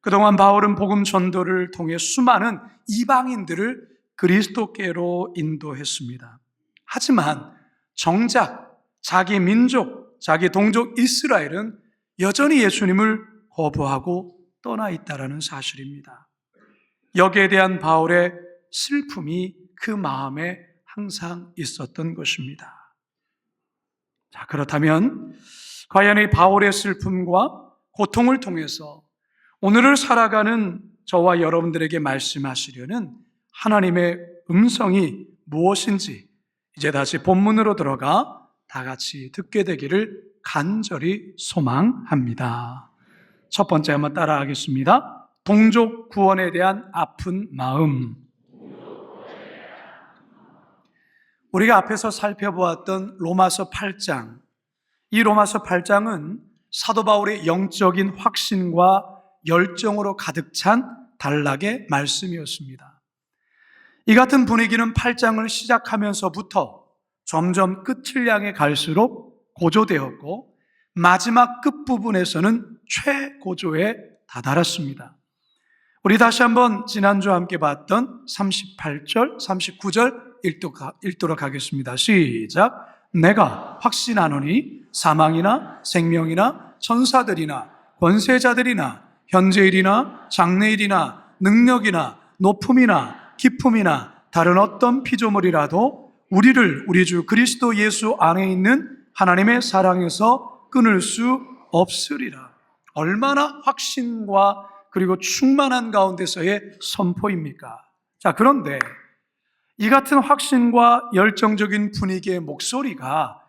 그동안 바울은 복음 전도를 통해 수많은 이방인들을 그리스도께로 인도했습니다. 하지만 정작 자기 민족, 자기 동족 이스라엘은 여전히 예수님을 거부하고 떠나 있다는 사실입니다. 여기에 대한 바울의 슬픔이 그 마음에 항상 있었던 것입니다. 자, 그렇다면 과연 이 바울의 슬픔과 고통을 통해서 오늘을 살아가는 저와 여러분들에게 말씀하시려는 하나님의 음성이 무엇인지 이제 다시 본문으로 들어가 다 같이 듣게 되기를 간절히 소망합니다. 첫 번째 한번 따라하겠습니다. 동족 구원에 대한 아픈 마음. 우리가 앞에서 살펴보았던 로마서 8장, 이 로마서 8장은 사도 바울의 영적인 확신과 열정으로 가득 찬 단락의 말씀이었습니다. 이 같은 분위기는 8장을 시작하면서부터 점점 끝을 향해 갈수록 고조되었고 마지막 끝부분에서는 최고조에 다다랐습니다. 우리 다시 한번 지난주와 함께 봤던 38절, 39절 읽도록 하겠습니다. 시작. 내가 확신하노니 사망이나 생명이나 천사들이나 권세자들이나 현재일이나 장래일이나 능력이나 높음이나 깊음이나 다른 어떤 피조물이라도 우리를 우리 주 그리스도 예수 안에 있는 하나님의 사랑에서 끊을 수 없으리라. 얼마나 확신과 그리고 충만한 가운데서의 선포입니까? 자, 그런데 이 같은 확신과 열정적인 분위기의 목소리가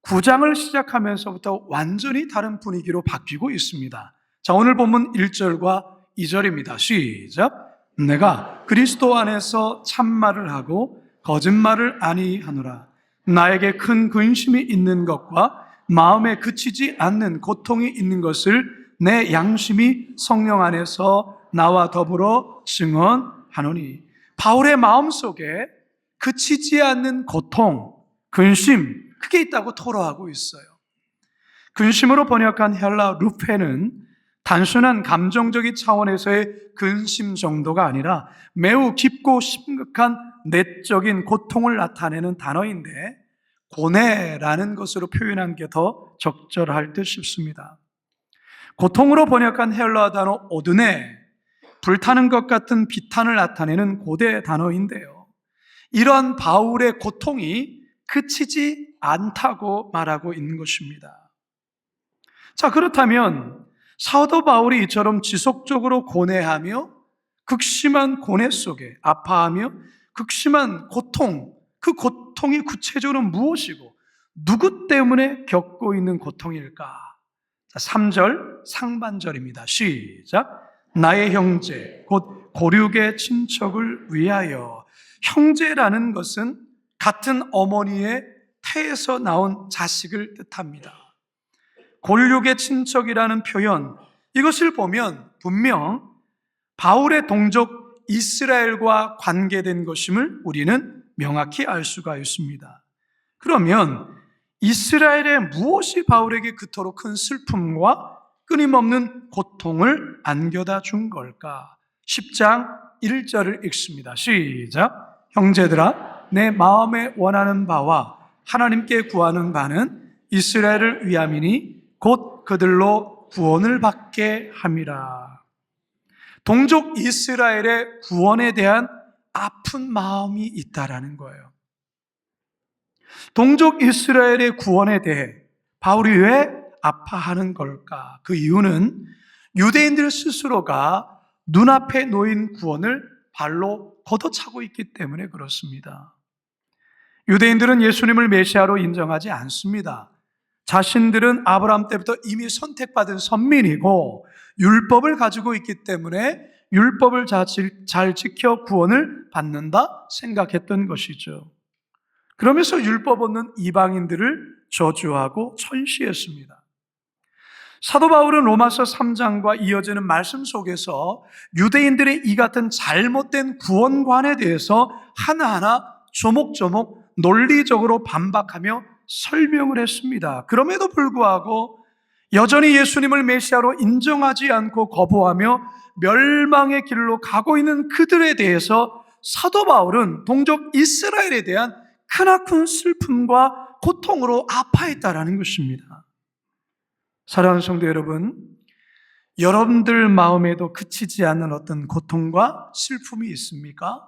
9장을 시작하면서부터 완전히 다른 분위기로 바뀌고 있습니다. 자, 오늘 본문 1절과 2절입니다. 시작. 내가 그리스도 안에서 참말을 하고 거짓말을 아니하노라. 나에게 큰 근심이 있는 것과 마음에 그치지 않는 고통이 있는 것을 내 양심이 성령 안에서 나와 더불어 증언하노니. 바울의 마음속에 그치지 않는 고통, 근심, 그게 있다고 토로하고 있어요. 근심으로 번역한 헬라 루페는 단순한 감정적인 차원에서의 근심 정도가 아니라 매우 깊고 심각한 내적인 고통을 나타내는 단어인데 고뇌라는 것으로 표현한 게 더 적절할 듯 싶습니다. 고통으로 번역한 헬라 단어 오드네, 불타는 것 같은 비탄을 나타내는 고대 단어인데요. 이러한 바울의 고통이 그치지 않다고 말하고 있는 것입니다. 자, 그렇다면 사도 바울이 이처럼 지속적으로 고뇌하며 극심한 고뇌 속에 아파하며 극심한 고통, 그 고통이 구체적으로 무엇이고 누구 때문에 겪고 있는 고통일까? 자, 3절 상반절입니다. 시작. 나의 형제 곧 고륙의 친척을 위하여. 형제라는 것은 같은 어머니의 태에서 나온 자식을 뜻합니다. 고륙의 친척이라는 표현, 이것을 보면 분명 바울의 동족 이스라엘과 관계된 것임을 우리는 명확히 알 수가 있습니다. 그러면 이스라엘의 무엇이 바울에게 그토록 큰 슬픔과 끊임없는 고통을 안겨다 준 걸까? 10장 1절을 읽습니다. 시작. 형제들아, 내 마음에 원하는 바와 하나님께 구하는 바는 이스라엘을 위함이니 곧 그들로 구원을 받게 함이라. 동족 이스라엘의 구원에 대한 아픈 마음이 있다라는 거예요. 동족 이스라엘의 구원에 대해 바울이 왜 아파하는 걸까? 그 이유는 유대인들 스스로가 눈앞에 놓인 구원을 발로 걷어차고 있기 때문에 그렇습니다. 유대인들은 예수님을 메시아로 인정하지 않습니다. 자신들은 아브라함 때부터 이미 선택받은 선민이고 율법을 가지고 있기 때문에 율법을 잘 지켜 구원을 받는다 생각했던 것이죠. 그러면서 율법 없는 이방인들을 저주하고 천시했습니다. 사도 바울은 로마서 3장과 이어지는 말씀 속에서 유대인들의 이 같은 잘못된 구원관에 대해서 하나하나 조목조목 논리적으로 반박하며 설명을 했습니다. 그럼에도 불구하고 여전히 예수님을 메시아로 인정하지 않고 거부하며 멸망의 길로 가고 있는 그들에 대해서 사도 바울은 동족 이스라엘에 대한 크나큰 슬픔과 고통으로 아파했다라는 것입니다. 사랑하는 성도 여러분, 여러분들 마음에도 그치지 않는 어떤 고통과 슬픔이 있습니까?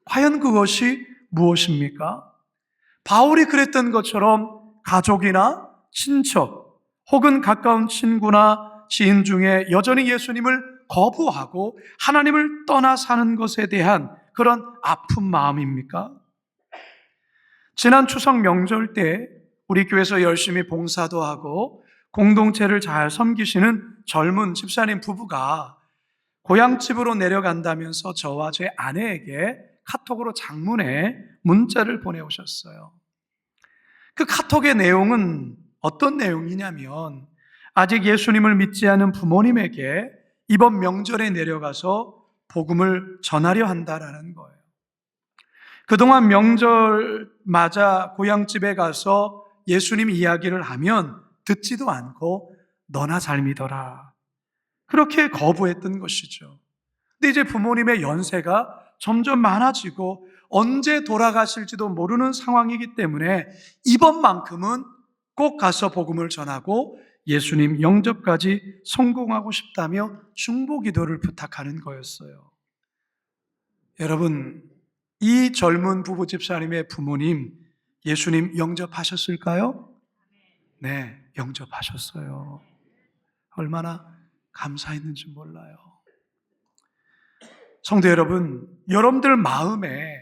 과연 그것이 무엇입니까? 바울이 그랬던 것처럼 가족이나 친척 혹은 가까운 친구나 지인 중에 여전히 예수님을 거부하고 하나님을 떠나 사는 것에 대한 그런 아픈 마음입니까? 지난 추석 명절 때 우리 교회에서 열심히 봉사도 하고 공동체를 잘 섬기시는 젊은 집사님 부부가 고향집으로 내려간다면서 저와 제 아내에게 카톡으로 장문의 문자를 보내오셨어요. 그 카톡의 내용은 어떤 내용이냐면 아직 예수님을 믿지 않은 부모님에게 이번 명절에 내려가서 복음을 전하려 한다라는 거예요. 그동안 명절 맞아 고향집에 가서 예수님 이야기를 하면 듣지도 않고 너나 잘 믿어라, 그렇게 거부했던 것이죠. 근데 이제 부모님의 연세가 점점 많아지고 언제 돌아가실지도 모르는 상황이기 때문에 이번만큼은 꼭 가서 복음을 전하고 예수님 영접까지 성공하고 싶다며 중보기도를 부탁하는 거였어요. 여러분, 이 젊은 부부 집사님의 부모님 예수님 영접하셨을까요? 네, 영접하셨어요. 얼마나 감사했는지 몰라요. 성도 여러분, 여러분들 마음에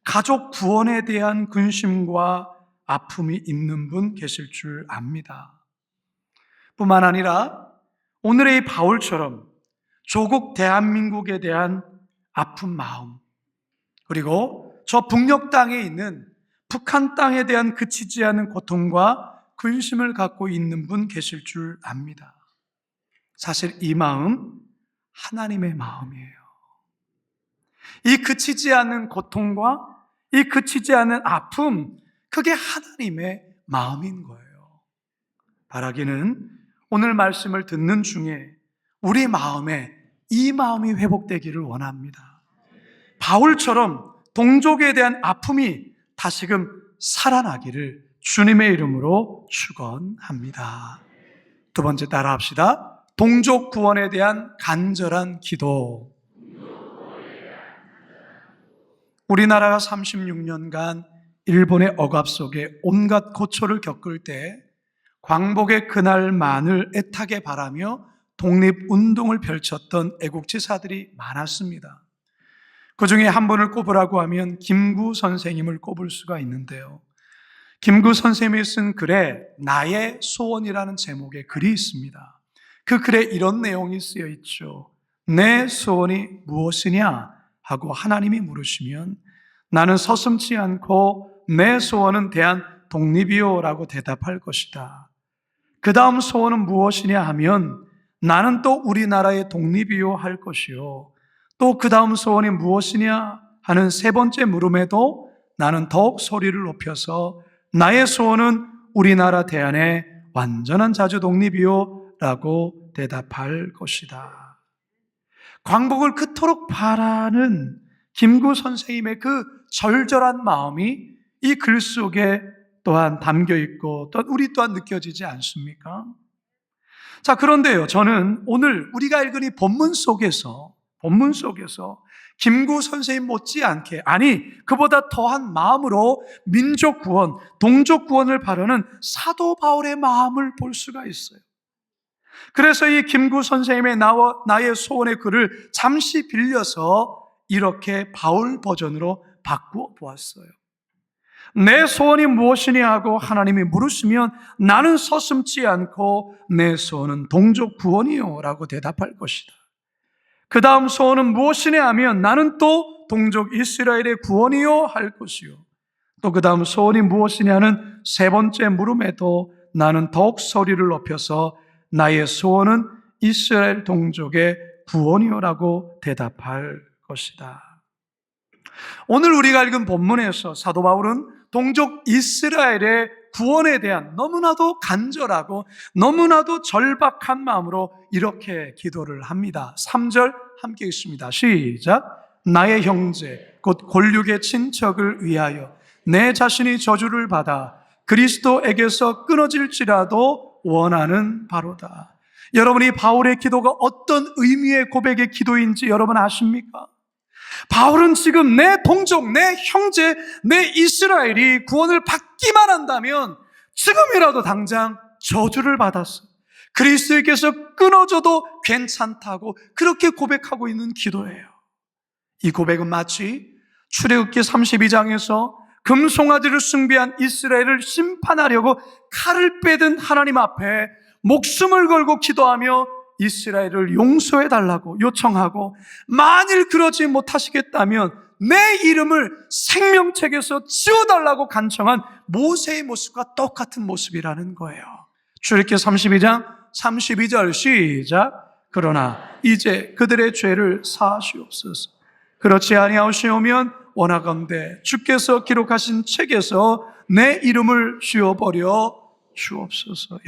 가족 구원에 대한 근심과 아픔이 있는 분 계실 줄 압니다. 뿐만 아니라 오늘의 이 바울처럼 조국 대한민국에 대한 아픈 마음, 그리고 저 북녘 땅에 있는 북한 땅에 대한 그치지 않은 고통과 근심을 갖고 있는 분 계실 줄 압니다. 사실 이 마음 하나님의 마음이에요. 이 그치지 않는 고통과 이 그치지 않는 아픔, 그게 하나님의 마음인 거예요. 바라기는 오늘 말씀을 듣는 중에 우리 마음에 이 마음이 회복되기를 원합니다. 바울처럼 동족에 대한 아픔이 다시금 살아나기를 주님의 이름으로 축원합니다. 두 번째 따라 합시다. 동족 구원에 대한 간절한 기도. 우리나라가 36년간 일본의 억압 속에 온갖 고초를 겪을 때 광복의 그날만을 애타게 바라며 독립운동을 펼쳤던 애국지사들이 많았습니다. 그 중에 한 분을 꼽으라고 하면 김구 선생님을 꼽을 수가 있는데요. 김구 선생님이 쓴 글에 나의 소원이라는 제목의 글이 있습니다. 그 글에 이런 내용이 쓰여 있죠. 내 소원이 무엇이냐 하고 하나님이 물으시면 나는 서슴지 않고 내 소원은 대한 독립이요 라고 대답할 것이다. 그 다음 소원은 무엇이냐 하면 나는 또 우리나라의 독립이요 할 것이요. 또 그 다음 소원이 무엇이냐 하는 세 번째 물음에도 나는 더욱 소리를 높여서 나의 소원은 우리나라 대안의 완전한 자주 독립이요 라고 대답할 것이다. 광복을 그토록 바라는 김구 선생님의 그 절절한 마음이 이 글 속에 또한 담겨 있고 또 우리 또한 느껴지지 않습니까? 자, 그런데요, 저는 오늘 우리가 읽은 이 본문 속에서 김구 선생님 못지않게, 아니 그보다 더한 마음으로 민족 구원, 동족 구원을 바라는 사도 바울의 마음을 볼 수가 있어요. 그래서 이 김구 선생님의 나의 소원의 글을 잠시 빌려서 이렇게 바울 버전으로 바꾸어 보았어요. 내 소원이 무엇이냐 하고 하나님이 물으시면 나는 서슴지 않고 내 소원은 동족 구원이요 라고 대답할 것이다. 그 다음 소원은 무엇이냐 하면 나는 또 동족 이스라엘의 구원이요 할 것이요. 또 그 다음 소원이 무엇이냐는 세 번째 물음에도 나는 더욱 소리를 높여서 나의 소원은 이스라엘 동족의 구원이요 라고 대답할 것이다. 오늘 우리가 읽은 본문에서 사도 바울은 동족 이스라엘의 구원에 대한 너무나도 간절하고 너무나도 절박한 마음으로 이렇게 기도를 합니다. 3절 함께 읽습니다. 시작. 나의 형제 곧 골육의 친척을 위하여 내 자신이 저주를 받아 그리스도에게서 끊어질지라도 원하는 바로다. 여러분이 바울의 기도가 어떤 의미의 고백의 기도인지 여러분 아십니까? 바울은 지금 내 동족, 내 형제, 내 이스라엘이 구원을 받기만 한다면 지금이라도 당장 저주를 받았어. 그리스도께서 끊어져도 괜찮다고 그렇게 고백하고 있는 기도예요. 이 고백은 마치 출애굽기 32장에서 금송아지를 숭배한 이스라엘을 심판하려고 칼을 빼든 하나님 앞에 목숨을 걸고 기도하며 이스라엘을 용서해 달라고 요청하고 만일 그러지 못하시겠다면 내 이름을 생명책에서 지워달라고 간청한 모세의 모습과 똑같은 모습이라는 거예요. 출애굽기 32장 32절 시작. 그러나 이제 그들의 죄를 사하시옵소서. 그렇지 아니하시오면 원하건대 주께서 기록하신 책에서 내 이름을 지워버려 주옵소서.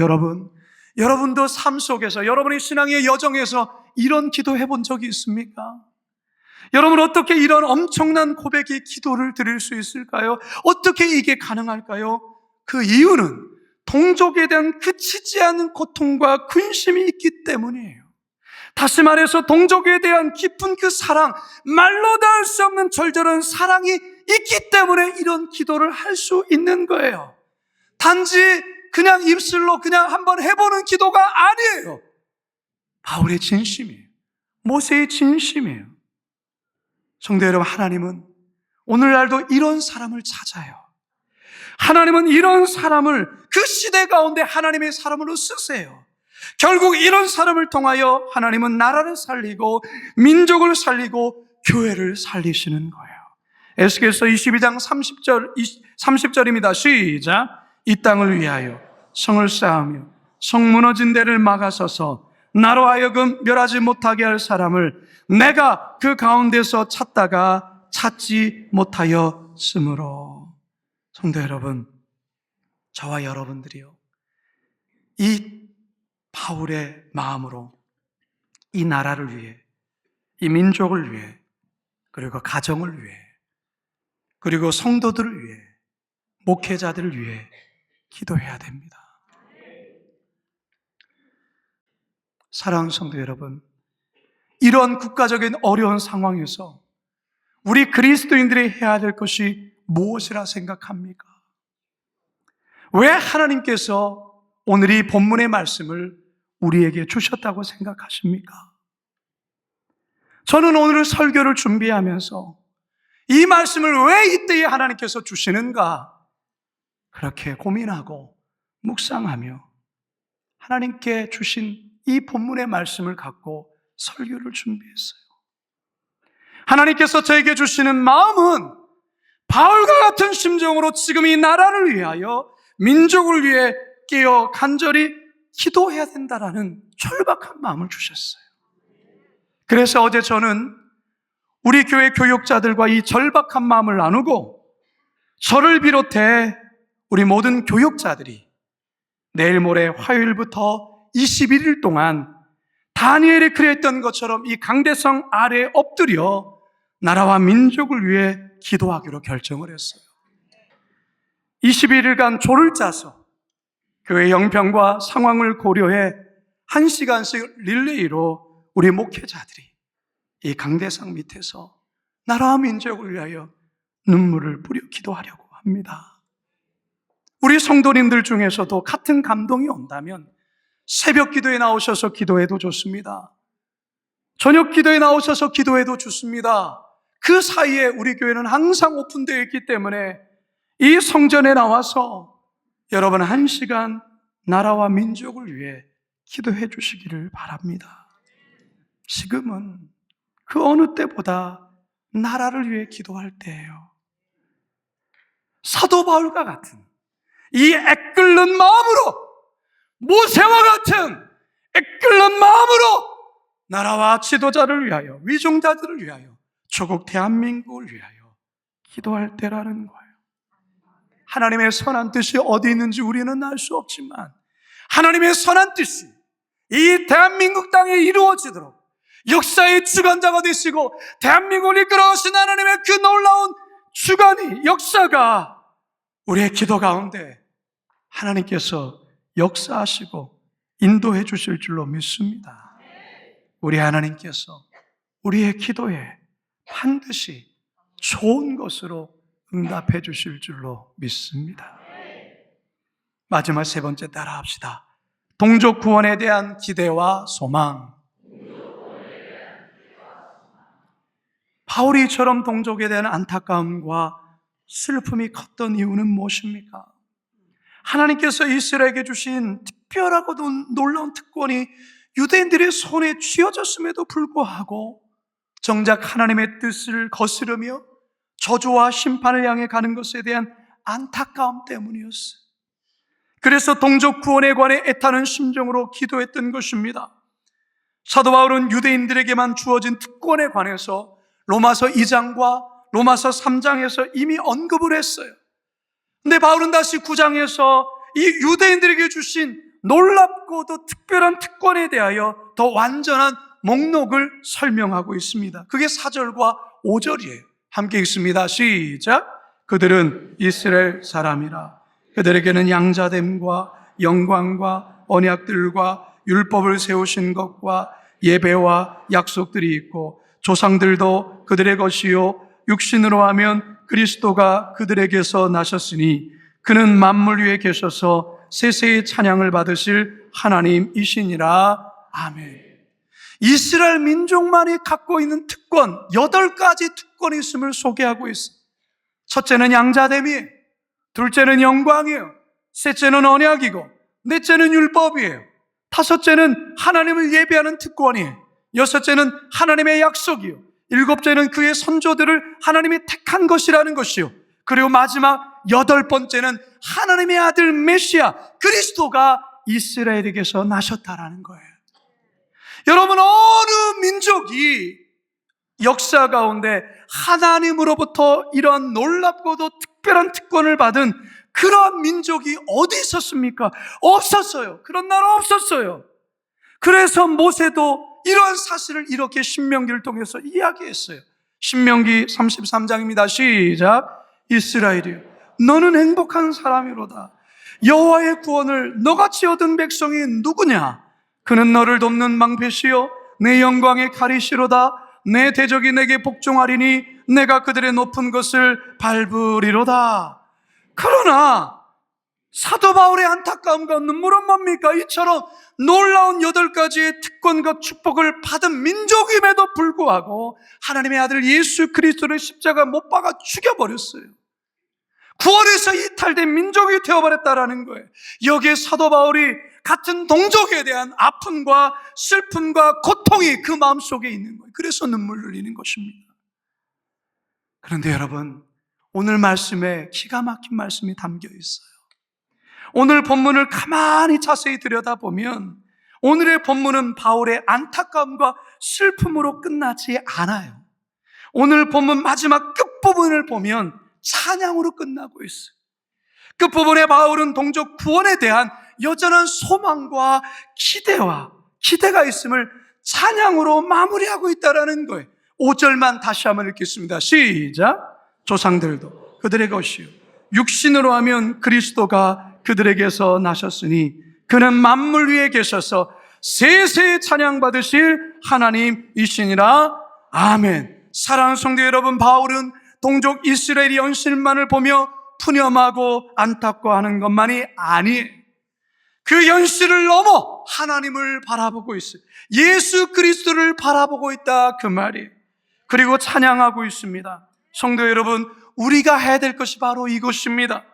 여러분도 삶 속에서 여러분의 신앙의 여정에서 이런 기도 해본 적이 있습니까? 여러분 어떻게 이런 엄청난 고백의 기도를 드릴 수 있을까요? 어떻게 이게 가능할까요? 그 이유는 동족에 대한 그치지 않은 고통과 근심이 있기 때문이에요. 다시 말해서 동족에 대한 깊은 그 사랑, 말로 다 할 수 없는 절절한 사랑이 있기 때문에 이런 기도를 할 수 있는 거예요. 단지 그냥 입술로 그냥 한번 해보는 기도가 아니에요. 바울의 진심이에요. 모세의 진심이에요. 성도 여러분, 하나님은 오늘날도 이런 사람을 찾아요. 하나님은 이런 사람을 그 시대 가운데 하나님의 사람으로 쓰세요. 결국 이런 사람을 통하여 하나님은 나라를 살리고 민족을 살리고 교회를 살리시는 거예요. 에스겔서 22장 30절입니다. 시작. 이 땅을 위하여 성을 쌓으며 성 무너진 데를 막아서서 나로 하여금 멸하지 못하게 할 사람을 내가 그 가운데서 찾다가 찾지 못하였으므로. 성도 여러분, 저와 여러분들이요, 이 바울의 마음으로 이 나라를 위해, 이 민족을 위해, 그리고 가정을 위해, 그리고 성도들을 위해, 목회자들을 위해 기도해야 됩니다. 사랑하는 성도 여러분, 이런 국가적인 어려운 상황에서 우리 그리스도인들이 해야 될 것이 무엇이라 생각합니까? 왜 하나님께서 오늘 이 본문의 말씀을 우리에게 주셨다고 생각하십니까? 저는 오늘 설교를 준비하면서 이 말씀을 왜 이때에 하나님께서 주시는가 그렇게 고민하고 묵상하며 하나님께 주신 이 본문의 말씀을 갖고 설교를 준비했어요. 하나님께서 저에게 주시는 마음은 바울과 같은 심정으로 지금 이 나라를 위하여, 민족을 위해 깨어 간절히 기도해야 된다라는 절박한 마음을 주셨어요. 그래서 어제 저는 우리 교회 교육자들과 이 절박한 마음을 나누고, 저를 비롯해 우리 모든 교육자들이 내일 모레 화요일부터 21일 동안 다니엘이 그랬던 것처럼 이 강대성 아래에 엎드려 나라와 민족을 위해 기도하기로 결정을 했어요. 21일간 조를 짜서 교회 형편과 상황을 고려해 1시간씩 릴레이로 우리 목회자들이 이 강대상 밑에서 나라와 민족을 위하여 눈물을 뿌려 기도하려고 합니다. 우리 성도님들 중에서도 같은 감동이 온다면 새벽 기도에 나오셔서 기도해도 좋습니다. 저녁 기도에 나오셔서 기도해도 좋습니다. 그 사이에 우리 교회는 항상 오픈되어 있기 때문에 이 성전에 나와서 여러분 1시간 나라와 민족을 위해 기도해 주시기를 바랍니다. 지금은 그 어느 때보다 나라를 위해 기도할 때예요. 사도 바울과 같은 이 애끓는 마음으로, 모세와 같은 애끓는 마음으로 나라와 지도자를 위하여, 위종자들을 위하여, 조국 대한민국을 위하여 기도할 때라는 거예요. 하나님의 선한 뜻이 어디 있는지 우리는 알 수 없지만 하나님의 선한 뜻이 이 대한민국 땅에 이루어지도록 역사의 주관자가 되시고 대한민국을 이끌어가신 하나님의 그 놀라운 주관이, 역사가 우리의 기도 가운데 하나님께서 역사하시고 인도해 주실 줄로 믿습니다. 우리 하나님께서 우리의 기도에 반드시 좋은 것으로 응답해 주실 줄로 믿습니다. 마지막 세 번째 따라 합시다. 동족 구원에 대한 기대와 소망. 바울이 이처럼 동족에 대한 안타까움과 슬픔이 컸던 이유는 무엇입니까? 하나님께서 이스라엘에게 주신 특별하고도 놀라운 특권이 유대인들의 손에 쥐어졌음에도 불구하고 정작 하나님의 뜻을 거스르며 저주와 심판을 향해 가는 것에 대한 안타까움 때문이었어요. 그래서 동족 구원에 관해 애타는 심정으로 기도했던 것입니다. 사도 바울은 유대인들에게만 주어진 특권에 관해서 로마서 2장과 로마서 3장에서 이미 언급을 했어요. 근데 바울은 다시 9장에서 이 유대인들에게 주신 놀랍고도 특별한 특권에 대하여 더 완전한 목록을 설명하고 있습니다. 그게 4절과 5절이에요. 함께 읽습니다. 시작. 그들은 이스라엘 사람이라. 그들에게는 양자됨과 영광과 언약들과 율법을 세우신 것과 예배와 약속들이 있고 조상들도 그들의 것이요 육신으로 하면 그리스도가 그들에게서 나셨으니 그는 만물 위에 계셔서 세세의 찬양을 받으실 하나님이시니라. 아멘. 이스라엘 민족만이 갖고 있는 특권, 8가지 특권이 있음을 소개하고 있어요. 첫째는 양자됨이에요. 둘째는 영광이에요. 셋째는 언약이고 넷째는 율법이에요. 다섯째는 하나님을 예배하는 특권이에요. 여섯째는 하나님의 약속이요. 일곱째는 그의 선조들을 하나님이 택한 것이라는 것이요. 그리고 마지막 8번째는 하나님의 아들 메시아 그리스도가 이스라엘에게서 나셨다라는 거예요. 여러분, 어느 민족이 역사 가운데 하나님으로부터 이러한 놀랍고도 특별한 특권을 받은 그러한 민족이 어디 있었습니까? 없었어요. 그런 나라 없었어요. 그래서 모세도 이러한 사실을 이렇게 신명기를 통해서 이야기했어요. 신명기 33장입니다. 시작. 이스라엘이여, 너는 행복한 사람이로다. 여호와의 구원을 너같이 얻은 백성이 누구냐? 그는 너를 돕는 방패시요 내 영광의 칼이시로다. 내 대적이 내게 복종하리니 내가 그들의 높은 것을 밟으리로다. 그러나 사도 바울의 안타까움과 눈물은 뭡니까? 이처럼 놀라운 8가지의 특권과 축복을 받은 민족임에도 불구하고 하나님의 아들 예수 그리스도를 십자가 못 박아 죽여버렸어요. 구원에서 이탈된 민족이 되어버렸다라는 거예요. 여기에 사도 바울이 같은 동족에 대한 아픔과 슬픔과 고통이 그 마음속에 있는 거예요. 그래서 눈물 흘리는 것입니다. 그런데 여러분, 오늘 말씀에 기가 막힌 말씀이 담겨 있어요. 오늘 본문을 가만히 자세히 들여다보면 오늘의 본문은 바울의 안타까움과 슬픔으로 끝나지 않아요. 오늘 본문 마지막 끝부분을 보면 찬양으로 끝나고 있어요. 끝부분에 바울은 동족 구원에 대한 여전한 소망과 기대가 있음을 찬양으로 마무리하고 있다는 거예요. 5절만 다시 한번 읽겠습니다. 시작. 조상들도 그들의 것이요 육신으로 하면 그리스도가 그들에게서 나셨으니 그는 만물 위에 계셔서 세세 찬양 받으실 하나님이시니라. 아멘. 사랑하는 성도 여러분, 바울은 동족 이스라엘의 현실만을 보며 푸념하고 안타까워하는 것만이 아니에요. 그 현실을 넘어 하나님을 바라보고 있어요. 예수 그리스도를 바라보고 있다, 그 말이에요. 그리고 찬양하고 있습니다. 성도 여러분, 우리가 해야 될 것이 바로 이것입니다.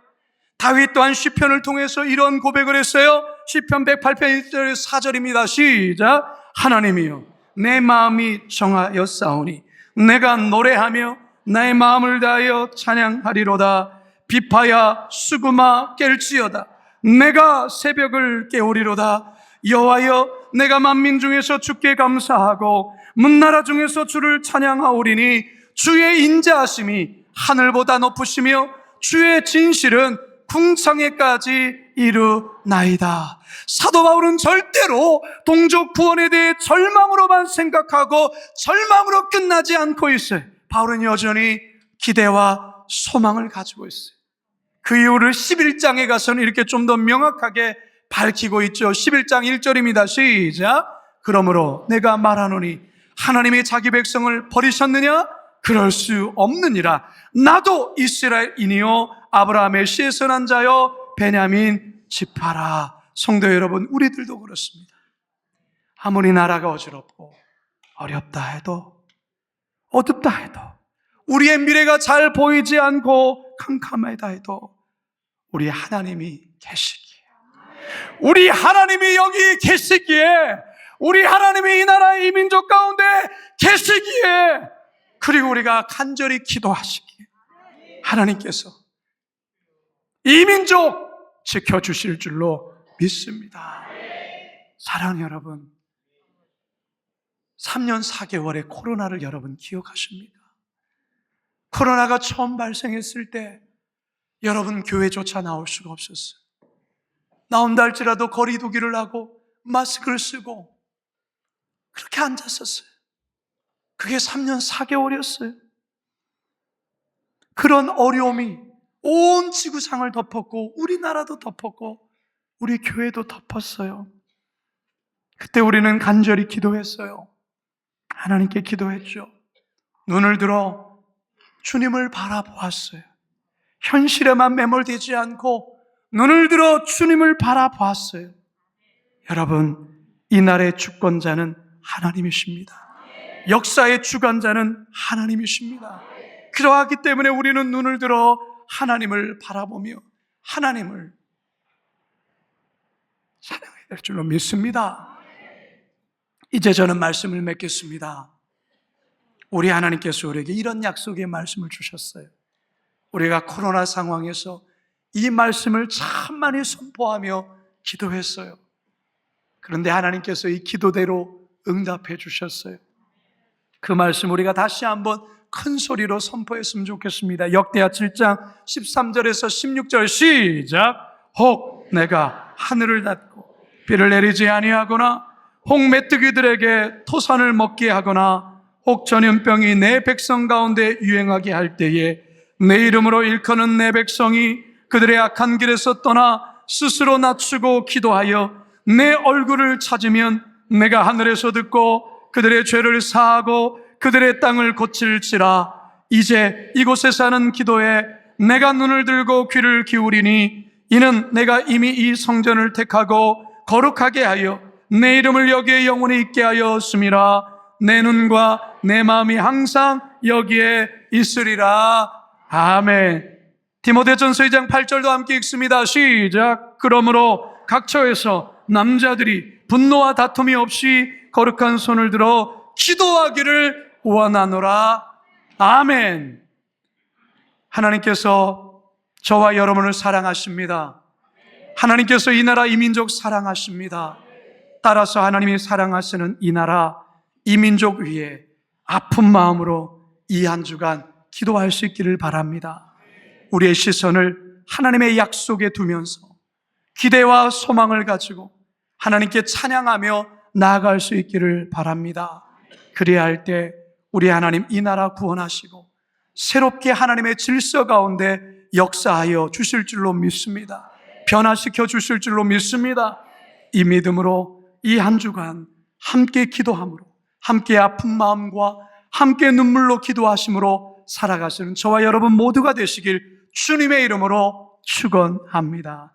다윗 또한 시편을 통해서 이런 고백을 했어요. 시편 108편 1절 4절입니다. 시작. 하나님이여, 내 마음이 정하였사오니 내가 노래하며 나의 마음을 다하여 찬양하리로다. 비파야 수구마 깰지어다. 내가 새벽을 깨우리로다. 여호와여, 내가 만민 중에서 주께 감사하고 문나라 중에서 주를 찬양하오리니 주의 인자하심이 하늘보다 높으시며 주의 진실은 궁창에까지 이르나이다. 사도 바울은 절대로 동족 구원에 대해 절망으로만 생각하고 절망으로 끝나지 않고 있어요. 바울은 여전히 기대와 소망을 가지고 있어요. 그 이유를 11장에 가서는 이렇게 좀 더 명확하게 밝히고 있죠. 11장 1절입니다. 시작. 그러므로 내가 말하노니 하나님이 자기 백성을 버리셨느냐? 그럴 수 없느니라. 나도 이스라엘인이요 아브라함의 씨에서 난 자요 베냐민 지파라. 성도 여러분, 우리들도 그렇습니다. 아무리 나라가 어지럽고 어렵다 해도, 어둡다 해도, 우리의 미래가 잘 보이지 않고 캄캄하다 해도 우리 하나님이 계시기에, 우리 하나님이 여기 계시기에, 우리 하나님이 이 나라 이 민족 가운데 계시기에, 그리고 우리가 간절히 기도하시기에 하나님께서 이 민족 지켜주실 줄로 믿습니다. 사랑하는 여러분, 3년 4개월의 코로나를 여러분 기억하십니까? 코로나가 처음 발생했을 때 여러분 교회조차 나올 수가 없었어요. 나온다 할지라도 거리 두기를 하고 마스크를 쓰고 그렇게 앉았었어요. 그게 3년 4개월이었어요. 그런 어려움이 온 지구상을 덮었고 우리나라도 덮었고 우리 교회도 덮었어요. 그때 우리는 간절히 기도했어요. 하나님께 기도했죠. 눈을 들어 주님을 바라보았어요. 현실에만 매몰되지 않고 눈을 들어 주님을 바라보았어요. 여러분, 이 나라의 주권자는 하나님이십니다. 역사의 주관자는 하나님이십니다. 그러하기 때문에 우리는 눈을 들어 하나님을 바라보며 하나님을 사랑해야 될 줄로 믿습니다. 이제 저는 말씀을 맺겠습니다. 우리 하나님께서 우리에게 이런 약속의 말씀을 주셨어요. 우리가 코로나 상황에서 이 말씀을 참 많이 선포하며 기도했어요. 그런데 하나님께서 이 기도대로 응답해 주셨어요. 그 말씀 우리가 다시 한번 큰 소리로 선포했으면 좋겠습니다. 역대하 7장 13절에서 16절 시작. 혹 내가 하늘을 닫고 비를 내리지 아니하거나 혹 메뚜기들에게 토산을 먹게 하거나 혹 전염병이 내 백성 가운데 유행하게 할 때에 내 이름으로 일컫는 내 백성이 그들의 악한 길에서 떠나 스스로 낮추고 기도하여 내 얼굴을 찾으면 내가 하늘에서 듣고 그들의 죄를 사하고 그들의 땅을 고칠지라. 이제 이곳에 사는 기도에 내가 눈을 들고 귀를 기울이니 이는 내가 이미 이 성전을 택하고 거룩하게 하여 내 이름을 여기에 영원히 있게 하였음이라. 내 눈과 내 마음이 항상 여기에 있으리라. 아멘. 디모데전서 2장 8절도 함께 읽습니다. 시작. 그러므로 각 처에서 남자들이 분노와 다툼이 없이 거룩한 손을 들어 기도하기를 원하노라. 아멘. 하나님께서 저와 여러분을 사랑하십니다. 하나님께서 이 나라 이 민족 사랑하십니다. 따라서 하나님이 사랑하시는 이 나라 이 민족 위에 아픈 마음으로 이 한 주간 기도할 수 있기를 바랍니다. 우리의 시선을 하나님의 약속에 두면서 기대와 소망을 가지고 하나님께 찬양하며 나아갈 수 있기를 바랍니다. 그래야 할 때 우리 하나님 이 나라 구원하시고 새롭게 하나님의 질서 가운데 역사하여 주실 줄로 믿습니다. 변화시켜 주실 줄로 믿습니다. 이 믿음으로 이 한 주간 함께 기도함으로, 함께 아픈 마음과 함께 눈물로 기도하심으로 살아가시는 저와 여러분 모두가 되시길 주님의 이름으로 축원합니다.